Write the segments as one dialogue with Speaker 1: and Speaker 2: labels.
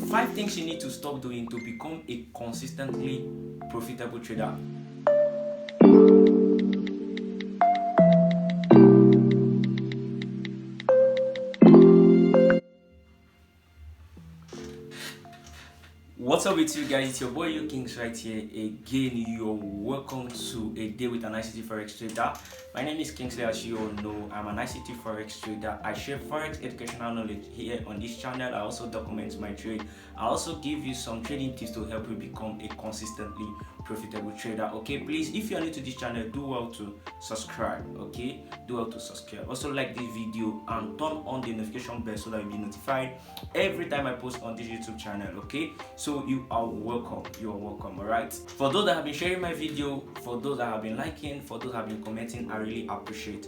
Speaker 1: 5 things you need to stop doing to become a consistently profitable trader. What's up with you guys? It's your boy You Kings right here again. You're welcome to a day with an ICT forex trader. My name is Kingsley. As you all know, I'm an ICT forex trader. I share forex educational knowledge here on this channel. I also document my trade. I also give you some trading tips to help you become a consistently profitable trader. Okay, please, if you're new to this channel, do well to subscribe. Okay, do well to subscribe. Also like this video and turn on the notification bell so that you'll be notified every time I post on this YouTube channel. Okay, so you are welcome. You are welcome. All right, for those that have been sharing my video, for those that have been liking, for those that have been commenting, I really appreciate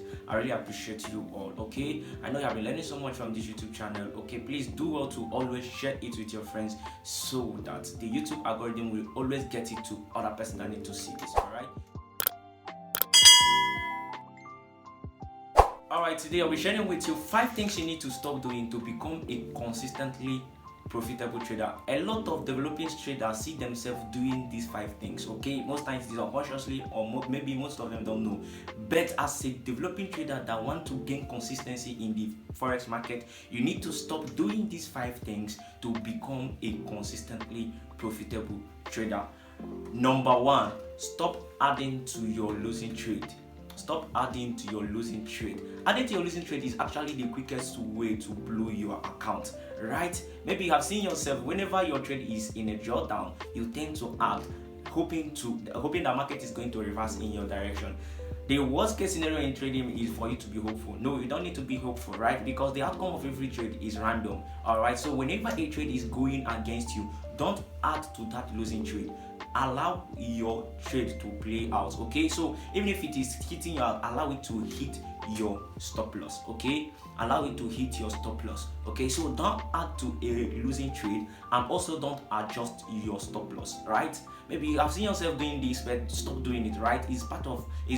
Speaker 1: you all. Okay, I know you have been learning so much from this YouTube channel. Okay, please do well to always share it with your friends so that the YouTube algorithm will always get it to other person that need to see this. All right, today I'll be sharing with you 5 things you need to stop doing to become a consistently profitable trader. A lot of developing traders see themselves doing these 5 things. Okay, most times it is unconsciously, or maybe most of them don't know. But as a developing trader that want to gain consistency in the forex market, you need to stop doing these 5 things to become a consistently profitable trader. Number 1, stop adding to your losing trade. Stop adding to your losing trade. Adding to your losing trade is actually the quickest way to blow your account, right? Maybe you have seen yourself, whenever your trade is in a drawdown, you tend to add, hoping the market is going to reverse in your direction. The worst case scenario in trading is for you to be hopeful. No, you don't need to be hopeful, right? Because the outcome of every trade is random. All right, so whenever a trade is going against you, don't add to that losing trade. Allow your trade to play out. Okay, so even if it is hitting you out, allow it to hit your stop loss. Okay, allow it to hit your stop loss. Okay, so don't add to a losing trade, and also don't adjust your stop loss, right? Maybe you have seen yourself doing this, but stop doing it, right? It's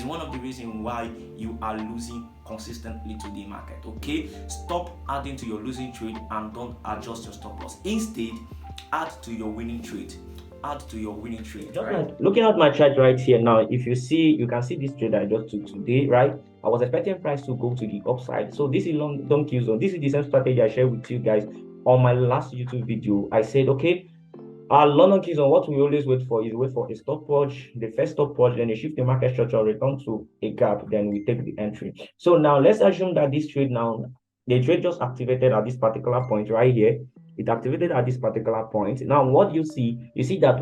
Speaker 1: one of the reasons why you are losing consistently to the market. Okay, stop adding to your losing trade and don't adjust your stop loss. Instead, add to your winning trade. Add to your winning trade.
Speaker 2: Just right? Like looking at my chart right here now, if you see, you can see this trade I just took today, right? I was expecting price to go to the upside. So this is long kill zone. This is the same strategy I shared with you guys on my last YouTube video. I said, okay, long kill zone, what we always wait for is wait for a stopwatch, the first stopwatch, then a shift in market structure, return to a gap, then we take the entry. So now let's assume that this trade now, the trade just activated at this particular point right here. It activated at this particular point. Now, what you see that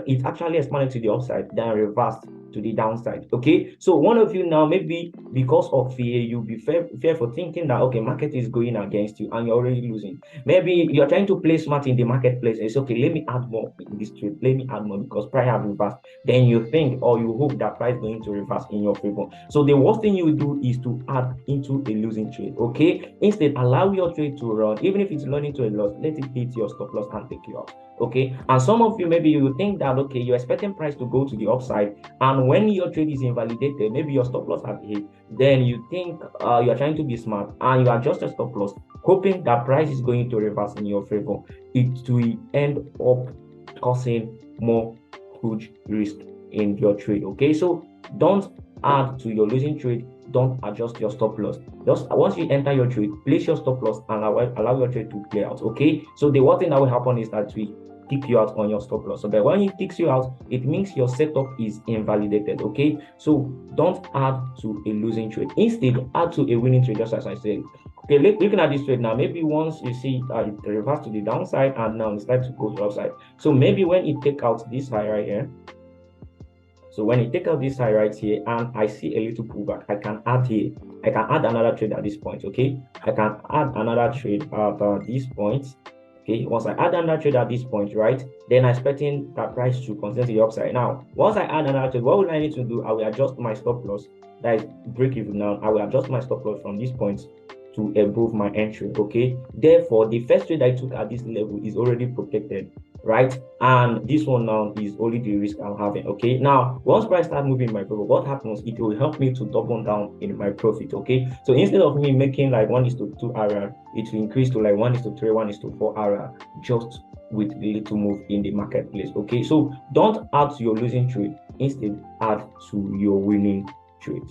Speaker 2: it actually expanded to the upside, then reversed to the downside. Okay, so one of you now, maybe because of fear, you'll be fearful, thinking that okay, market is going against you and you're already losing. Maybe you're trying to play smart in the marketplace. It's okay, let me add more in this trade, let me add more because price have reversed. Then you think or you hope that price is going to reverse in your favor. So the worst thing you do is to add into a losing trade. Okay, instead allow your trade to run, even if it's running to a loss, let it hit your stop loss and take you out. Okay, and some of you, maybe you think that okay, you're expecting price to go to the upside, and when your trade is invalidated, maybe your stop loss have hit, then you think you're trying to be smart and you adjust your stop loss, hoping that price is going to reverse in your favor. It will end up causing more huge risk in your trade. Okay, so don't add to your losing trade, don't adjust your stop loss. Just once you enter your trade, place your stop loss and allow your trade to play out. Okay, so the worst thing that will happen is that we kick you out on your stop loss. So but when it kicks you out, it means your setup is invalidated. Okay, so don't add to a losing trade, instead add to a winning trade, just as I said. Okay, looking at this trade now, maybe once you see it reverse to the downside and now it's time to go to upside. So maybe when it take out this high right here, so when you take out this high right here and I see a little pullback, I can add here. I can add another trade at this point. Okay, I can add another trade at this point. Okay, once I add another trade at this point, right, then I'm expecting that price to continue to the upside. Now, once I add another trade, what will I need to do? I will adjust my stop loss. That is break even now. I will adjust my stop loss from this point to above my entry. Okay, therefore the first trade I took at this level is already protected, right? And this one now is only the risk I'm having. Okay, now once price start moving in my favor, what happens? It will help me to double down in my profit. Okay, so instead of me making like 1:2 area, it will increase to like 1:3, 1:4 area, just with the little move in the marketplace. Okay, so don't add to your losing trade, instead add to your winning trade.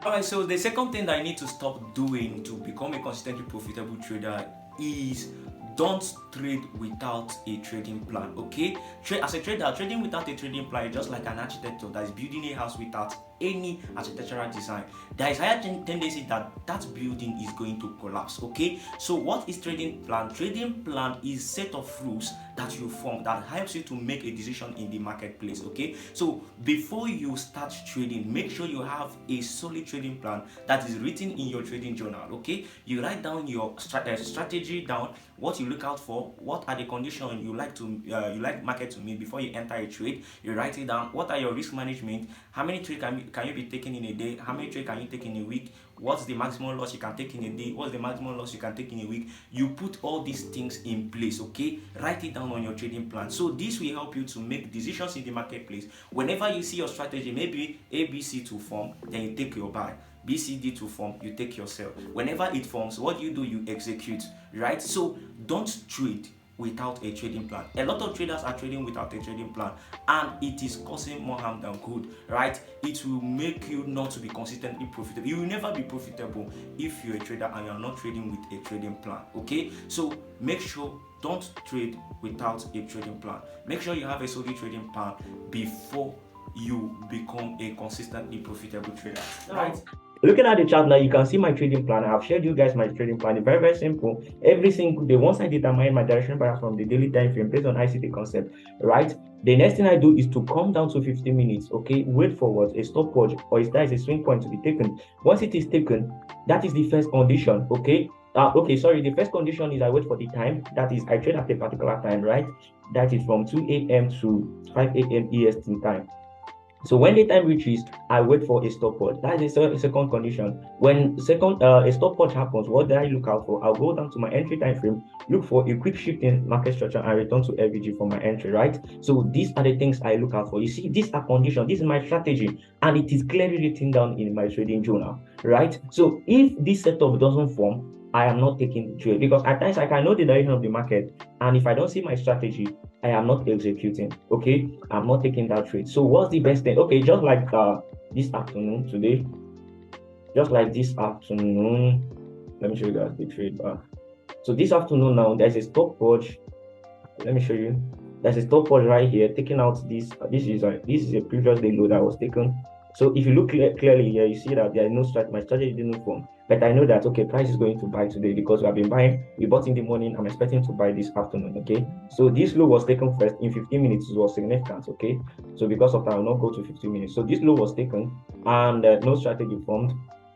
Speaker 1: Alright, so the second thing that I need to stop doing to become a consistently profitable trader is don't trade without a trading plan. Okay, as a trader, trading without a trading plan is just like an architect that is building a house without any architectural design. There is higher tendency that that building is going to collapse. Okay, so what is trading plan? Trading plan is set of rules that you form that helps you to make a decision in the marketplace. Okay, so before you start trading, make sure you have a solid trading plan that is written in your trading journal. Okay, you write down your strategy down, what you look out for, what are the conditions you like market to meet before you enter a trade. You write it down. What are your risk management? How many trades can you be taking in a day? How many trades can you take in a week? What's the maximum loss you can take in a day? What's the maximum loss you can take in a week? You put all these things in place. Okay, write it down on your trading plan. So this will help you to make decisions in the marketplace. Whenever you see your strategy, maybe ABC to form, then you take your buy. BCD to form, you take your sell. Whenever it forms, what do? You execute, right? So don't trade without a trading plan. A lot of traders are trading without a trading plan, and it is causing more harm than good, right? It will make you not to be consistently profitable. You will never be profitable if you're a trader and you're not trading with a trading plan. Okay, so make sure don't trade without a trading plan. Make sure you have a solid trading plan before you become a consistently profitable trader, right?
Speaker 2: Looking at the chart now, you can see my trading plan. I've shared you guys my trading plan. It's very, very simple. Every single day, once I determine my direction bias from the daily time frame based on ICT concept, right? The next thing I do is to come down to 15 minutes, okay? Wait for what? A stopwatch, or is that a swing point to be taken. Once it is taken, that is the first condition, okay? The first condition is I wait for the time. That is, I trade at a particular time, right? That is from 2 a.m. to 5 a.m. EST time. So when the time reaches, I wait for a stopwatch. That is a second condition. When a stopwatch happens, what do I look out for? I'll go down to my entry time frame, look for a quick shift in market structure, and return to FVG for my entry, right? So these are the things I look out for. You see, these are conditions. This is my strategy, and it is clearly written down in my trading journal, right? So if this setup doesn't form, I am not taking the trade, because at times I can know the direction of the market, and if I don't see my strategy, I am not executing. Okay, I'm not taking that trade. So what's the best thing? Okay, just like this afternoon today, let me show you guys the trade bar. So this afternoon now, there's a stopwatch. Let me show you. There's a stopwatch right here, taking out this. This is a previous day low that was taken. So if you look clearly here, you see that there is no strategy. My strategy didn't form, but I know that, okay, price is going to buy today because we have been buying. We bought in the morning. I'm expecting to buy this afternoon. Okay, so this low was taken first in 15 minutes. It was significant. Okay, so because of that, I will not go to 15 minutes. So this low was taken, and no strategy formed.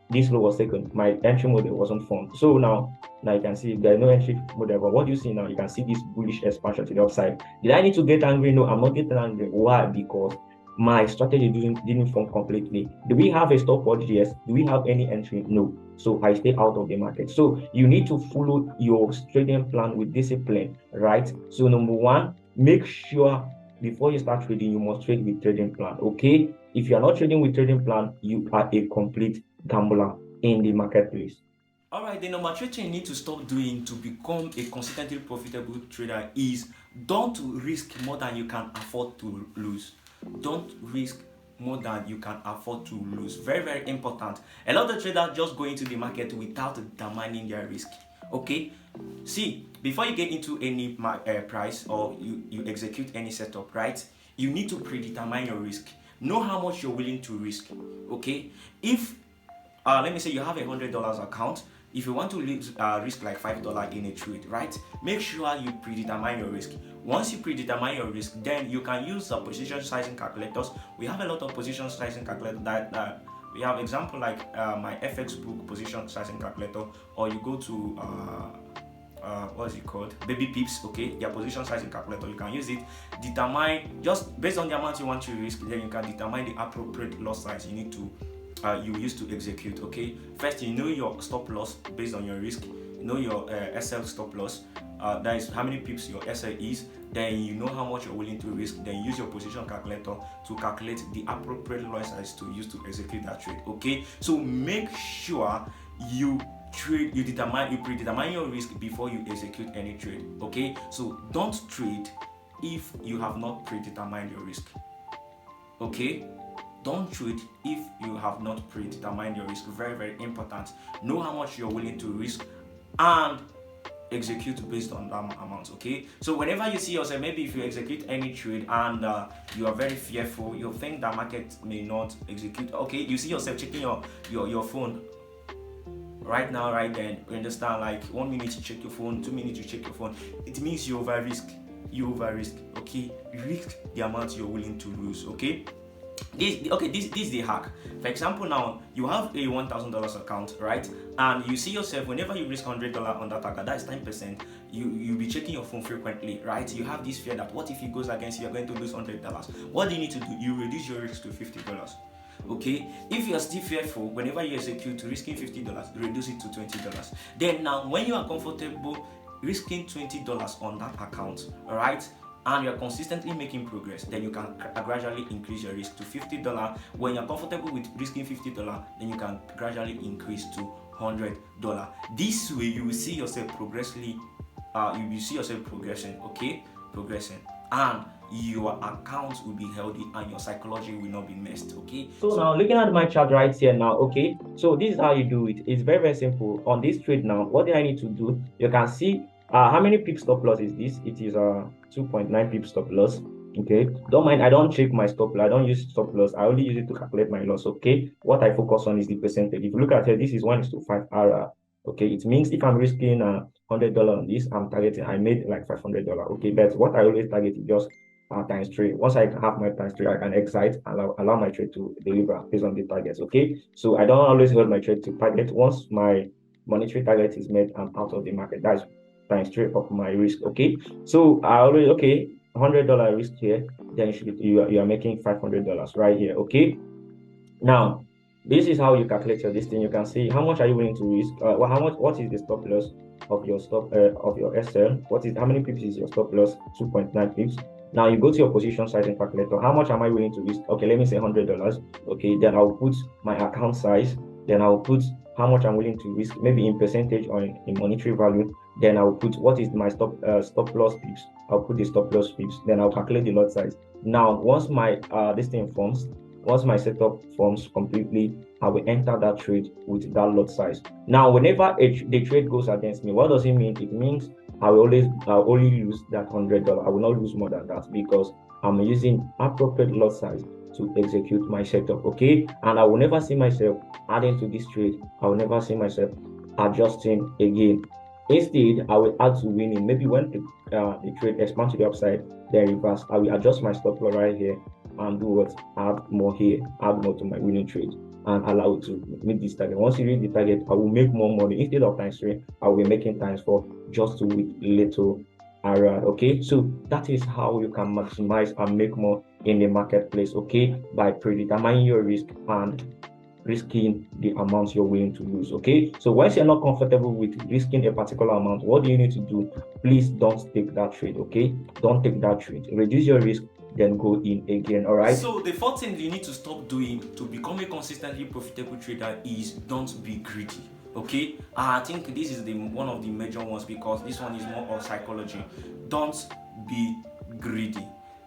Speaker 2: This low was taken. My entry model wasn't formed. So now you can see there's no entry model. But what you see now, you can see this bullish expansion to the upside. Did I need to get angry? No, I'm not getting angry. Why? Because my strategy didn't form completely. Do we have a stopwatch? Yes. Do we have any entry? No. So I stay out of the market. So you need to follow your trading plan with discipline, right? So number one, make sure before you start trading, you must trade with trading plan. Okay. If you are not trading with trading plan, you are a complete gambler in the marketplace.
Speaker 1: Alright, the number three thing you need to stop doing to become a consistently profitable trader is don't risk more than you can afford to lose. Don't risk more than you can afford to lose. Very, very important. A lot of traders just go into the market without determining their risk. Okay, see, before you get into any price or you execute any setup, right, you need to predetermine your risk. Know how much you're willing to risk. Okay, if let me say you have $100 account. If you want to risk like $5 in a trade, right? Make sure you predetermine your risk. Once you predetermine your risk, then you can use the position sizing calculators. We have a lot of position sizing calculators that we have example like my FX book position sizing calculator, or you go to what is it called, baby pips. Okay, their position sizing calculator, you can use it, determine just based on the amount you want to risk, then you can determine the appropriate loss size you need to you use to execute. Okay, first you know your stop loss based on your risk, you know your SL stop loss, that is how many pips your SL is, then you know how much you're willing to risk, then use your position calculator to calculate the appropriate loss size to use to execute that trade. Okay, so make sure you trade, you predetermine your risk before you execute any trade. Okay, so don't trade if you have not predetermined your risk. Okay, don't trade if you have not predetermined your risk. Very, very important. Know how much you're willing to risk and execute based on that amount. Okay, so whenever you see yourself, maybe if you execute any trade and you are very fearful, you think that market may not execute. Okay, you see yourself checking your phone right now, right then, you understand, like 1 minute you check your phone, 2 minutes you check your phone, it means you over risk. Okay, you risk the amount you're willing to lose. Okay, this is the hack. For example, now you have a $1,000 account, right? And you see yourself, whenever you risk $100 on that account, that's 10%. You'll be checking your phone frequently, right? You have this fear that what if it goes against you, you're going to lose $100. What do you need to do? You reduce your risk to $50. Okay, if you are still fearful, whenever you execute risking $50, reduce it to $20. Then now, when you are comfortable risking $20 on that account, all right, and you're consistently making progress, then you can gradually increase your risk to $50. When you're comfortable with risking $50, then you can gradually increase to $100. This way, you will see yourself progressing. Okay, progressing, and your account will be healthy and your psychology will not be messed. Okay,
Speaker 2: so now looking at my chart right here now, okay, so this is how you do it. It's very, very simple. On this trade now, what do I need to do? You can see how many pip stop loss is this? It is 2.9 pip stop loss. Okay, don't mind, I don't check my stop loss, I don't use stop loss, I only use it to calculate my loss. Okay, what I focus on is the percentage. If you look at it, this is 1:5 RR. Okay, it means if I'm risking $100 on this, I made like $500. Okay, but what I always target is just times 3. Once I have my times 3, I can exit, allow my trade to deliver based on the targets. Okay, so I don't always hold my trade to target. Once my monetary target is met, I'm out of the market. That's times 3 of my risk. Okay, so I always, okay, $100 risk here, then you are making $500 right here. Okay, now this is how you calculate your this thing. You can see how much are you willing to risk. What is the stop loss of your SL? How many pips is your stop loss? 2.9 pips. Now you go to your position sizing calculator. How much am I willing to risk? Okay, let me say $100. Okay, then I'll put my account size. Then I'll put how much I'm willing to risk, maybe in percentage or in monetary value. Then I'll put what is my stop loss pips. I'll put the stop loss pips. Then I'll calculate the lot size. Now, once my once my setup forms completely, I will enter that trade with that lot size. Now, whenever the trade goes against me, what does it mean? It means I'll only use that $100. I will not lose more than that because I'm using appropriate lot size to execute my setup. Okay, and I will never see myself adding to this trade. I will never see myself adjusting again. Instead, I will add to winning. Maybe when the trade expands to the upside, then reverse. I will adjust my stop loss right here and do what? Add more here, add more to my winning trade, and allow it to meet this target. Once you reach the target, I will make more money. Instead of times 3, I will be making times 4 just to with little error. Okay, so that is how you can maximize and make more in the marketplace. Okay, by predetermining your risk and risking the amounts you're willing to lose. Okay, so once you're not comfortable with risking a particular amount, what do you need to do? Please don't take that trade. Okay, don't take that trade. Reduce your risk, then go in again. All right,
Speaker 1: so the fourth thing you need to stop doing to become a consistently profitable trader is don't be greedy. Okay, I think this is one of the major ones because this one is more of psychology. Don't be greedy.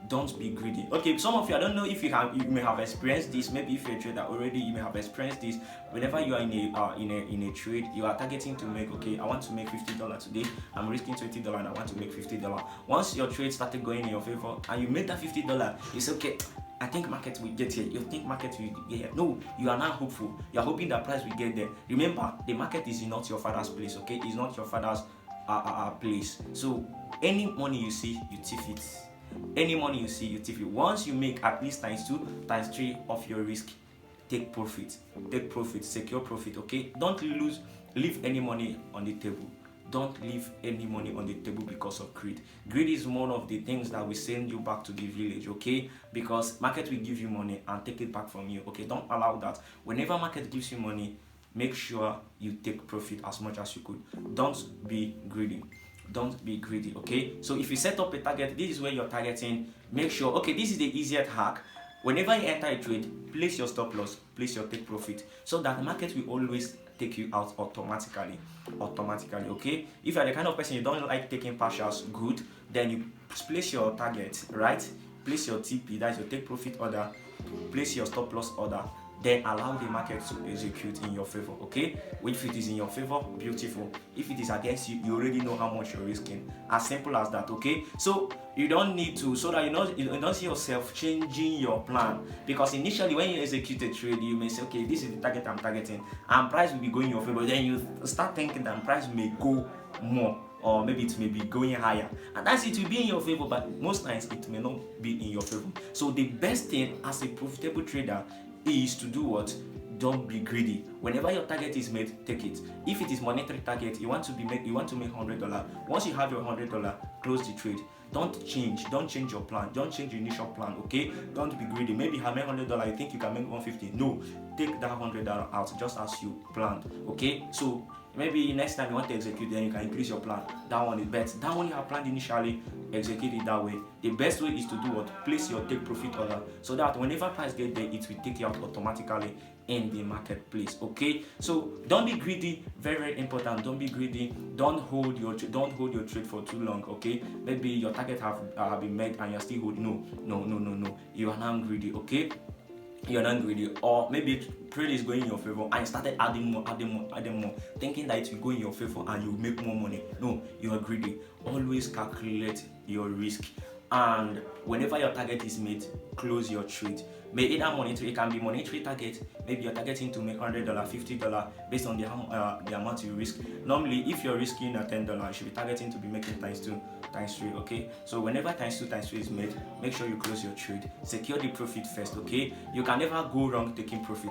Speaker 1: Don't be greedy. Okay, some of you, I don't know if you may have experienced this. Maybe if you're a trader already, you may have experienced this. Whenever you are in a trade, you are targeting to make, okay, I want to make $50 today. I'm risking $20 and I want to make $50. Once your trade started going in your favor and you made that $50, it's okay. I think market will get here. You think market will get here. No, you are not hopeful. You are hoping that price will get there. Remember, the market is not your father's place. Okay, it's not your father's place. So any money you see, you thief it. Any money you see, you thief it. Once you make at least times 2, times 3 of your risk, take profit, secure profit. Okay, don't leave any money on the table. Don't leave any money on the table because of greed. Greed is one of the things that will send you back to the village. Okay, because market will give you money and take it back from you. Okay, don't allow that. Whenever market gives you money, make sure you take profit as much as you could. Don't be greedy. Don't be greedy. Okay, so if you set up a target, this is where you're targeting. Make sure, okay, this is the easiest hack. Whenever you enter a trade, place your stop loss, place your take profit, so that the market will always take you out automatically. Okay, if you are the kind of person you don't like taking partials, good, then you place your target, right? Place your TP, that's your take profit order, place your stop loss order, then allow the market to execute in your favor. Okay, if it is in your favor, beautiful. If it is against you, you already know how much you're risking. As simple as that. Okay, so you don't need to, so that you don't see yourself changing your plan, because initially when you execute a trade, you may say, okay, this is the target I'm targeting and price will be going in your favor. Then you start thinking that price may go more, or maybe it may be going higher, and that's it will be in your favor, but most times it may not be in your favor. So the best thing as a profitable trader is to do what? Don't be greedy. Whenever your target is made, take it. If it is monetary target, you want to make $100. Once you have your $100, close the trade. Don't change your plan. Don't change your initial plan. Okay, don't be greedy. Maybe you have made $100, you think you can make 150. No, take that $100 out just as you planned. Okay, so maybe next time you want to execute, then you can increase your plan. That one is better. That one you have planned initially, execute it that way. The best way is to do what? Place your take profit order, so that whenever price get there, it will take you out automatically in the marketplace. Okay, so don't be greedy. Very, very important. Don't be greedy. Don't hold your trade for too long. Okay, maybe your target have been met and you're still holding. No, you are not greedy. Okay, you're not greedy. Or maybe trade is going in your favor and you started adding more, thinking that it will go in your favor and you will make more money. No, you are greedy. Always calculate your risk, and whenever your target is made, close your trade. May either monetary, it can be monetary target. Maybe you're targeting to make $100, $50 based on the amount you risk. Normally, if you're risking $10, you should be targeting to be making times 2, times 3. Okay, so whenever times 2, times 3 is made, make sure you close your trade. Secure the profit first. Okay, you can never go wrong taking profit.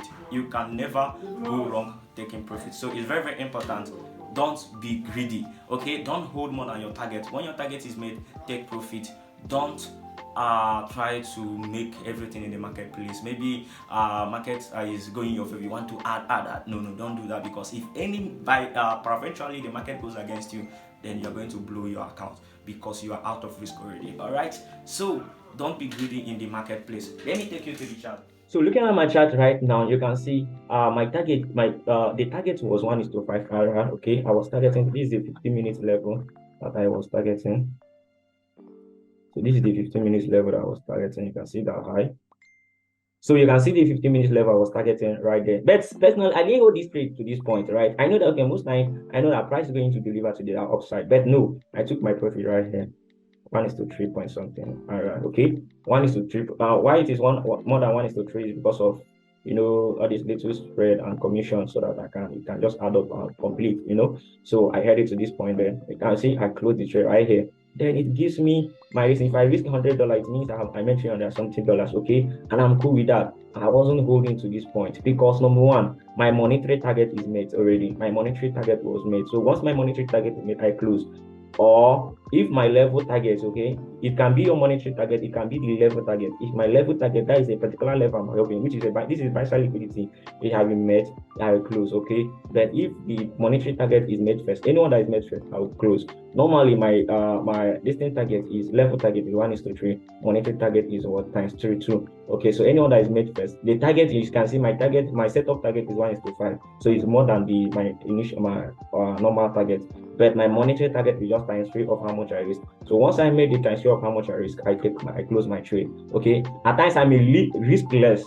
Speaker 1: So it's very, very important. Don't be greedy. Okay, don't hold more than your target. When your target is made, take profit. Don't try to make everything in the marketplace. Maybe market is going your favor, you want to add. No, don't do that, because if eventually the market goes against you, then you're going to blow your account because you are out of risk already. All right, so don't be greedy in the marketplace. Let me take you to the chart.
Speaker 2: So looking at my chart right now, you can see my target, the target was 1:5 RR. Okay, I was targeting, this is the 15-minute level that I was targeting. So this is the 15 minutes level that I was targeting. You can see that high. So you can see the 15 minutes level I was targeting right there. But personally, I didn't hold this trade to this point, right? I know that, okay, most times I know that price is going to deliver to the upside, but no, I took my profit right here. 1:3 point something. All right, okay. 1:3. Why it is more than 1:3 is because of, all this little spread and commission, so that you can just add up and complete, So I had it to this point. Then you can see I closed the trade right here. Then it gives me my risk. If I risk $100, it means I made $300 something, okay, and I'm cool with that. I wasn't holding to this point because, number one, my monetary target is made already. My monetary target was made. So once my monetary target is made, I close. Or if my level target, okay, it can be your monetary target, it can be the level target. If my level target, that is a particular level I'm helping, which is this is buy-side liquidity, it has been met, I will close. Okay, but if the monetary target is made first, anyone that is made first, I will close. Normally my distance target is, level target is 1:3, monetary target is what, times 3 2. Okay, so anyone that is made first, the target, you can see my target, my setup target is 1:5, so it's more than my normal target. But my monetary target is just times 3 of how much I risk. So once I made the times 3 of how much I risk, I close my trade. Okay, at times I may risk less,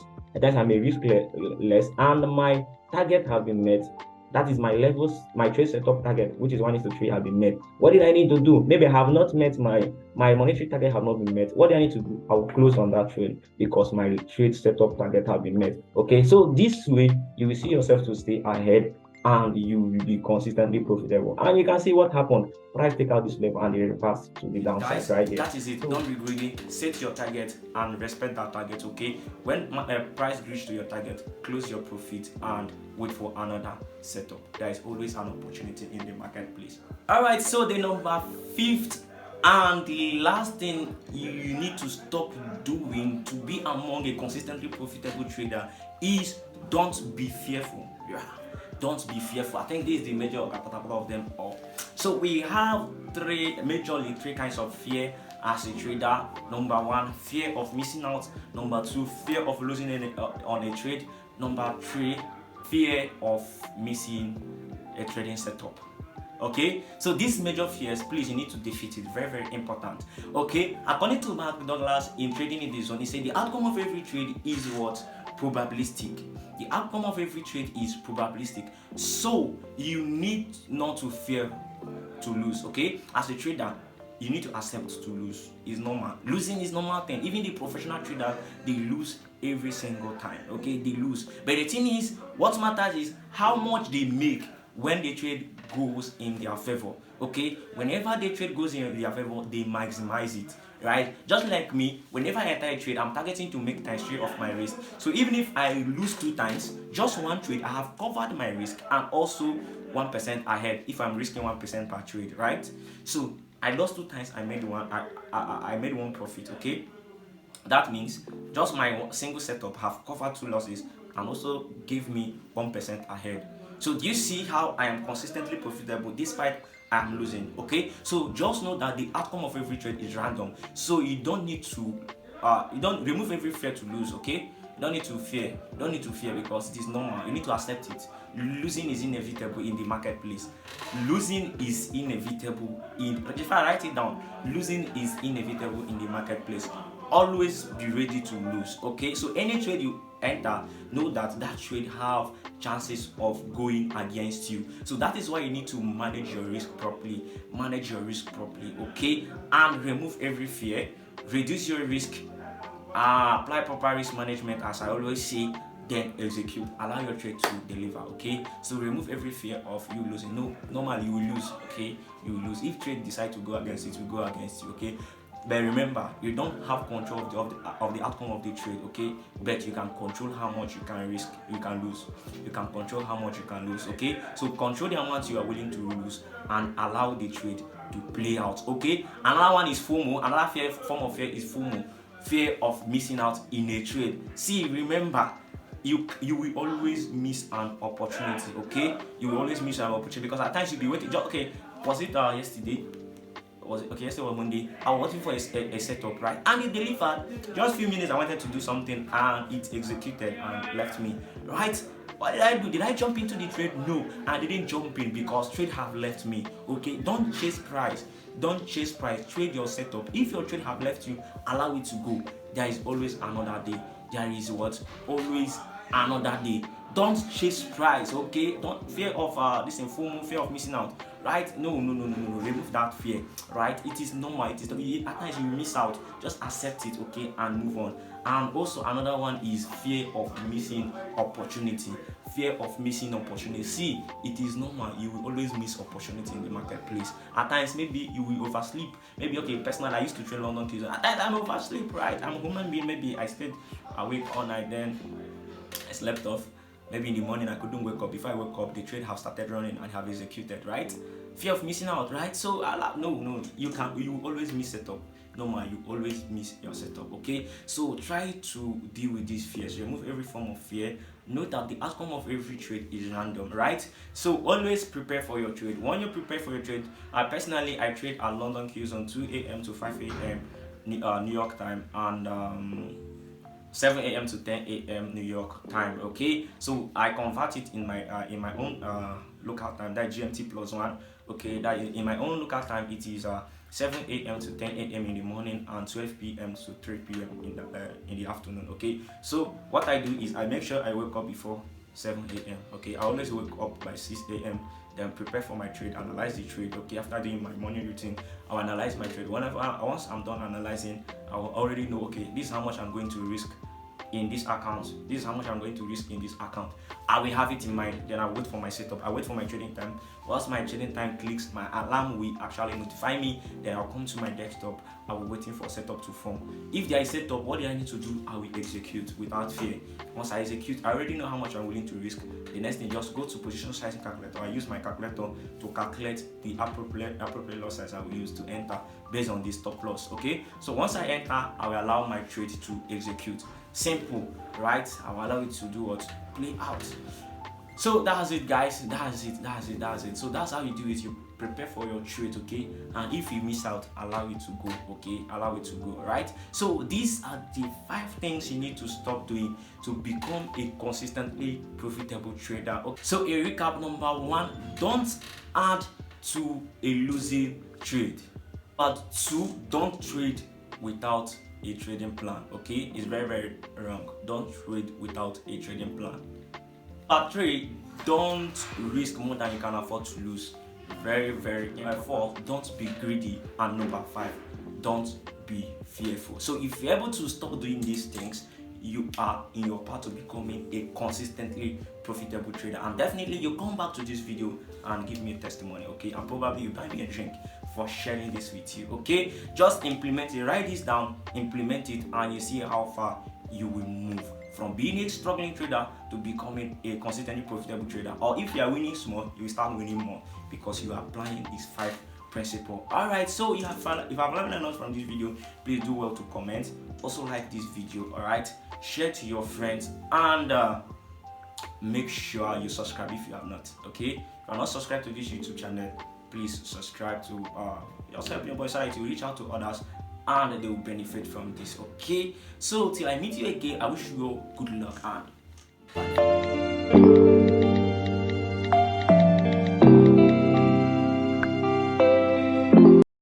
Speaker 2: and my target have been met. That is my levels, my trade setup target, which is 1:3, have been met. What did I need to do? Maybe I have not met my monetary target, have not been met. What do I need to do? I will close on that trade because my trade setup target have been met. Okay, so this way you will see yourself to stay ahead and you will be consistently profitable. And you can see what happened. Price take out this level and it reverse to the downside.
Speaker 1: Guys,
Speaker 2: right here.
Speaker 1: That is it. Don't be greedy. Set your target and respect that target. Okay, when price reach to your target, close your profit and wait for another setup. There is always an opportunity in the marketplace. All right, so the number 5th and the last thing you need to stop doing to be among a consistently profitable trader is don't be fearful. Don't be fearful. I think this is the major of them all. So we have three kinds of fear as a trader. Number 1, fear of missing out. Number 2, fear of losing on a trade. Number 3, fear of missing a trading setup. Okay, so these major fears, please, you need to defeat it. Very, very important. Okay, according to Mark Douglas in Trading in the Zone, he said the outcome of every trade is what? Probabilistic. The outcome of every trade is probabilistic. So you need not to fear to lose. Okay, as a trader, you need to accept to lose. It's normal. Losing is normal thing. Even the professional trader, they lose every single time. Okay, they lose. But the thing is, what matters is how much they make when the trade goes in their favor. Okay, whenever the trade goes in their favor, they maximize it. Right? Just like me, whenever I enter a trade, I'm targeting to make times 3 of my risk. So even if I lose 2 times, just one trade, I have covered my risk and also 1% ahead if I'm risking 1% per trade, right? So I lost 2 times, I made one profit. Okay, that means just my single setup have covered 2 losses and also gave me 1% ahead. So do you see how I am consistently profitable despite I am losing? Okay, so just know that the outcome of every trade is random. So you don't need to you don't remove every fear to lose. Okay, you don't need to fear. You don't need to fear because it is normal. You need to accept it. Losing is inevitable in the marketplace. Losing is inevitable if I write it down, losing is inevitable in the marketplace. Always be ready to lose. Okay, so any trade you enter, know that that trade have chances of going against you. So that is why you need to manage your risk properly. Okay, and remove every fear, reduce your risk, apply proper risk management, as I always say, then execute. Allow your trade to deliver. Okay, so remove every fear of you losing. No, normally you will lose. Okay, you will lose. If trade decide to go against it, will go against you. Okay, but remember, you don't have control of the outcome of the trade. Okay, but you can control how much you can risk, you can lose. You can control how much you can lose. Okay, so control the amount you are willing to lose and allow the trade to play out. Okay, another one is FOMO. Another form of fear is FOMO, fear of missing out in a trade. See, remember, you will always miss an opportunity. Okay, you will always miss an opportunity because at times you'll be waiting. Okay, was it yesterday? Yesterday was Monday. I was waiting for a setup, right? And it delivered. Just few minutes I wanted to do something and it executed and left me, right? What did I do? Did I jump into the trade? No, I didn't jump in because trade have left me. Okay, don't chase price. Trade your setup. If your trade have left you, allow it to go. There is always another day. There is always another day. Don't chase price. Okay, don't fear of this FOMO, fear of missing out. Right? No. Remove that fear. Right? It is normal. It is at times you miss out. Just accept it. Okay, and move on. And also another one is fear of missing opportunity. Fear of missing opportunity. See, it is normal. You will always miss opportunity in the marketplace. At times, maybe you will oversleep. Maybe, okay, personally, I used to trade London Tuesday. At times, I'm oversleep, right? I'm a human being. Maybe I stayed awake all night, then I slept off. Maybe in the morning I couldn't wake up. Before I woke up, the trade have started running and have executed, right? Fear of missing out, right? So no, you will always miss setup. Normal, you always miss your setup. Okay, so try to deal with these fears. Remove every form of fear. Note that the outcome of every trade is random, right? So always prepare for your trade. When you prepare for your trade, personally I trade at London Qs on 2 a.m. to 5 a.m. New York time and 7 a.m. to 10 a.m. New York time. Okay, so I convert it in my own local time, that GMT plus 1. Okay, that in my own local time it is 7 a.m. to 10 a.m. in the morning and 12 p.m. to 3 p.m. in the afternoon. Okay, so what I do is I make sure I wake up before 7 a.m. Okay, I always wake up by 6 a.m. then prepare for my trade, analyze the trade. Okay, after doing my morning routine, I'll analyze my trade. Once I'm done analyzing, I will already know, okay, this is how much I'm going to risk in this account, this is how much I'm going to risk in this account. I will have it in mind, then I wait for my setup, I wait for my trading time. Once my trading time clicks, my alarm will actually notify me, then I'll come to my desktop. I will waiting for setup to form. If there is setup, what do I need to do? I will execute without fear. Once I execute, I already know how much I'm willing to risk. The next thing, just go to position sizing calculator. I use my calculator to calculate the appropriate loss size I will use to enter based on this stop loss. Okay, so once I enter, I will allow my trade to execute. Simple, right? I will allow it to do what? Play out. So that's it, guys. That's it. So that's how you do it. You prepare for your trade, okay? And if you miss out, allow it to go, okay? Allow it to go, right? So these are the 5 things you need to stop doing to become a consistently profitable trader. Okay? So a recap: number 1, don't add to a losing trade. But 2, don't trade without a trading plan, okay? It's very, very wrong. Don't trade without a trading plan. Part 3, don't risk more than you can afford to lose. Very, very. Number 4, don't be greedy. And number 5, don't be fearful. So if you're able to stop doing these things, you are in your path to becoming a consistently profitable trader. And definitely you come back to this video and give me a testimony, okay? And probably you buy me a drink for sharing this with you, okay? Just implement it, write this down, implement it, and you see how far you will move from being a struggling trader to becoming a consistently profitable trader. Or if you are winning small, you will start winning more because you are applying these 5 principles. Alright, so if I've learned a lot from this video, please do well to comment. Also like this video, alright? Share to your friends, and make sure you subscribe if you have not, okay? If you are not subscribed to this YouTube channel, please subscribe to also help your boy so that you reach out to others and they will benefit from this, okay? So till I meet you again, I wish you all good luck and bye.